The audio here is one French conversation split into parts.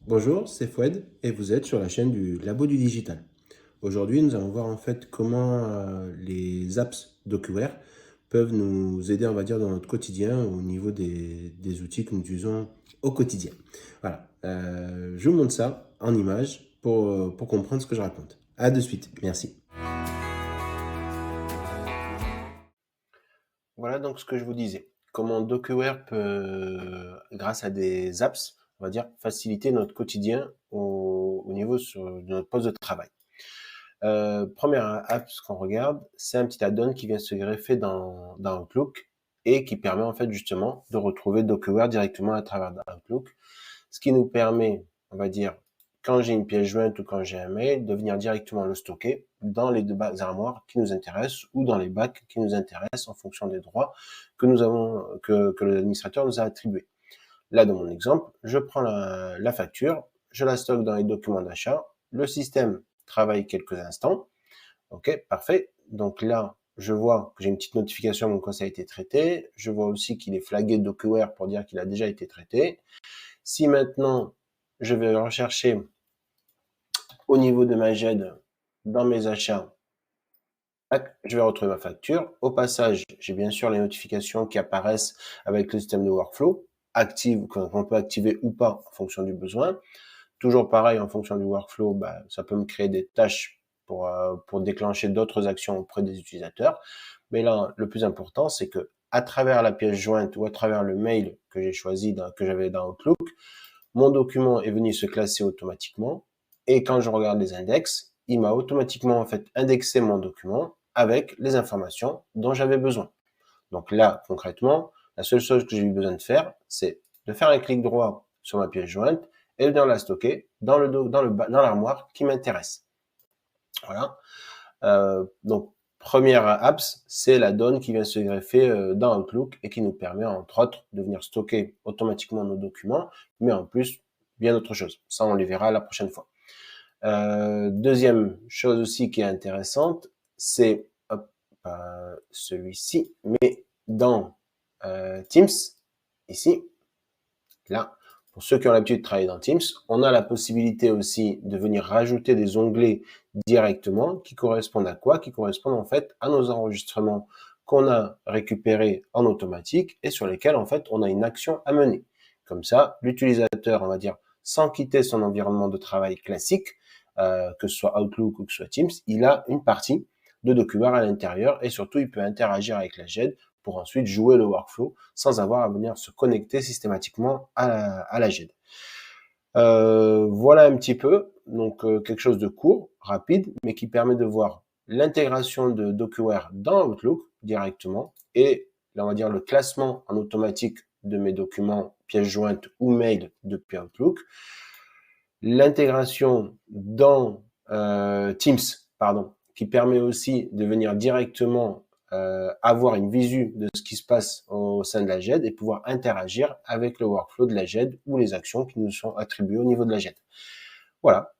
Bonjour, c'est Foued et vous êtes sur la chaîne du Labo du Digital. Aujourd'hui, nous allons voir en fait comment les apps DocuWare peuvent nous aider, on va dire, dans notre quotidien au niveau des outils que nous utilisons au quotidien. Voilà, je vous montre ça en image pour comprendre ce que je raconte. À de suite, merci. Voilà donc ce que je vous disais. Comment DocuWare peut, grâce à des apps, on va dire, faciliter notre quotidien au niveau de notre poste de travail. Première app qu'on regarde, c'est un petit add-on qui vient se greffer dans Outlook et qui permet en fait justement de retrouver DocuWare directement à travers Outlook, ce qui nous permet, on va dire, quand j'ai une pièce jointe ou quand j'ai un mail, de venir directement le stocker dans les deux armoires qui nous intéressent ou dans les bacs qui nous intéressent en fonction des droits que l'administrateur nous a attribués. Là, dans mon exemple, je prends la facture, je la stocke dans les documents d'achat, le système travaille quelques instants. Ok, parfait. Donc là, je vois que j'ai une petite notification comme quoi ça a été traité. Je vois aussi qu'il est flagué DocuWare pour dire qu'il a déjà été traité. Si maintenant, je vais rechercher au niveau de ma GED dans mes achats, je vais retrouver ma facture. Au passage, j'ai bien sûr les notifications qui apparaissent avec le système de workflow, qu'on peut activer ou pas en fonction du besoin. Toujours pareil, en fonction du workflow, ça peut me créer des tâches pour déclencher d'autres actions auprès des utilisateurs. Mais là, le plus important, c'est que à travers la pièce jointe ou à travers le mail que j'ai choisi, que j'avais dans Outlook, mon document est venu se classer automatiquement. Et quand je regarde les index, il m'a automatiquement en fait indexé mon document avec les informations dont j'avais besoin. Donc là, concrètement, la seule chose que j'ai eu besoin de faire, c'est de faire un clic droit sur ma pièce jointe et de venir la stocker dans l'armoire qui m'intéresse. Voilà. Donc, première apps, c'est la donne qui vient se greffer dans Outlook et qui nous permet, entre autres, de venir stocker automatiquement nos documents, mais en plus, bien d'autres choses. Ça, on les verra la prochaine fois. Deuxième chose aussi qui est intéressante, c'est celui-ci, mais dans Teams, ici, là, pour ceux qui ont l'habitude de travailler dans Teams, on a la possibilité aussi de venir rajouter des onglets directement qui correspondent à quoi? Qui correspondent en fait à nos enregistrements qu'on a récupérés en automatique et sur lesquels en fait on a une action à mener. Comme ça, l'utilisateur, on va dire, sans quitter son environnement de travail classique, que ce soit Outlook ou que ce soit Teams, il a une partie de DocuWare à l'intérieur et surtout il peut interagir avec la GED pour ensuite jouer le workflow sans avoir à venir se connecter systématiquement à la GED. Voilà un petit peu, donc quelque chose de court, rapide, mais qui permet de voir l'intégration de DocuWare dans Outlook directement et là on va dire le classement en automatique de mes documents pièces jointes ou mail depuis Outlook, l'intégration dans Teams, pardon, qui permet aussi de venir directement avoir une visu de ce qui se passe au sein de la GED et pouvoir interagir avec le workflow de la GED ou les actions qui nous sont attribuées au niveau de la GED. Voilà.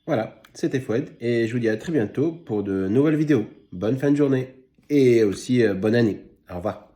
Voilà, c'était Foued et je vous dis à très bientôt pour de nouvelles vidéos. Bonne fin de journée et aussi bonne année. Au revoir.